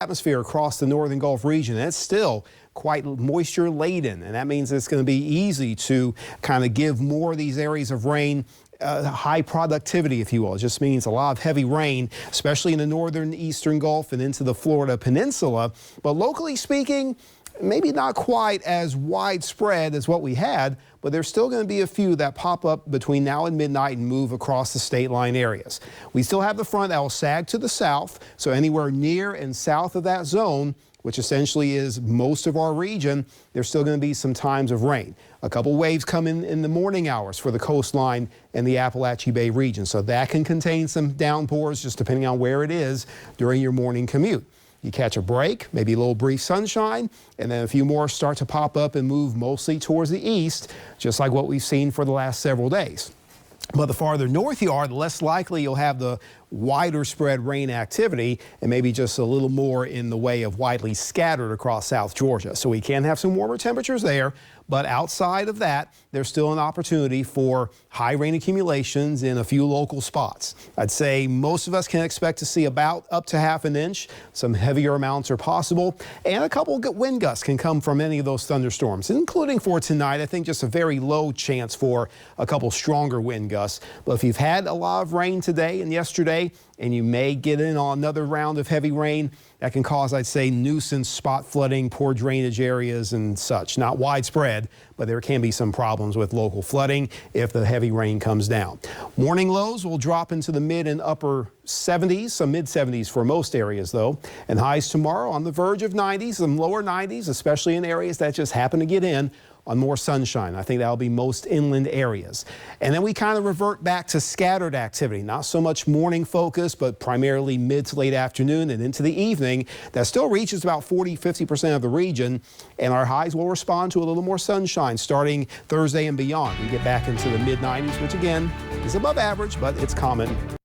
Atmosphere across the northern Gulf region. It's still quite moisture laden, and that means it's going to be easy to kind of give more of these areas of rain high productivity, if you will. It just means a lot of heavy rain, especially in the northern eastern Gulf and into the Florida peninsula. But locally speaking, maybe not quite as widespread as what we had, but there's still going to be a few that pop up between now and midnight and move across the state line areas. We still have the front that will sag to the south, so anywhere near and south of that zone, which essentially is most of our region, there's still going to be some times of rain. A couple waves come in the morning hours for the coastline and the Appalachia Bay region, so that can contain some downpours just depending on where it is during your morning commute. You catch a break, maybe a little brief sunshine, and then a few more start to pop up and move mostly towards the east, just like what we've seen for the last several days. But the farther north you are, the less likely you'll have the wider spread rain activity and maybe just a little more in the way of widely scattered across South Georgia. So we can have some warmer temperatures there, but outside of that, there's still an opportunity for high rain accumulations in a few local spots. I'd say most of us can expect to see about up to ½ an inch. Some heavier amounts are possible, and a couple of wind gusts can come from any of those thunderstorms, including for tonight. I think just a very low chance for a couple stronger wind gusts. But if you've had a lot of rain today and yesterday, and you may get in on another round of heavy rain, that can cause, I'd say, nuisance spot flooding, poor drainage areas and such. Not widespread, but there can be some problems with local flooding if the heavy rain comes down. Morning lows will drop into the mid and upper 70s, some mid 70s for most areas though, and highs tomorrow on the verge of 90s, some lower 90s, especially in areas that just happen to get in on more sunshine. I think that'll be most inland areas. And then we kind of revert back to scattered activity, not so much morning focus, but primarily mid to late afternoon and into the evening. That still reaches about 40–50% of the region, and our highs will respond to a little more sunshine starting Thursday and beyond. We get back into the mid 90s, which again is above average, but it's common.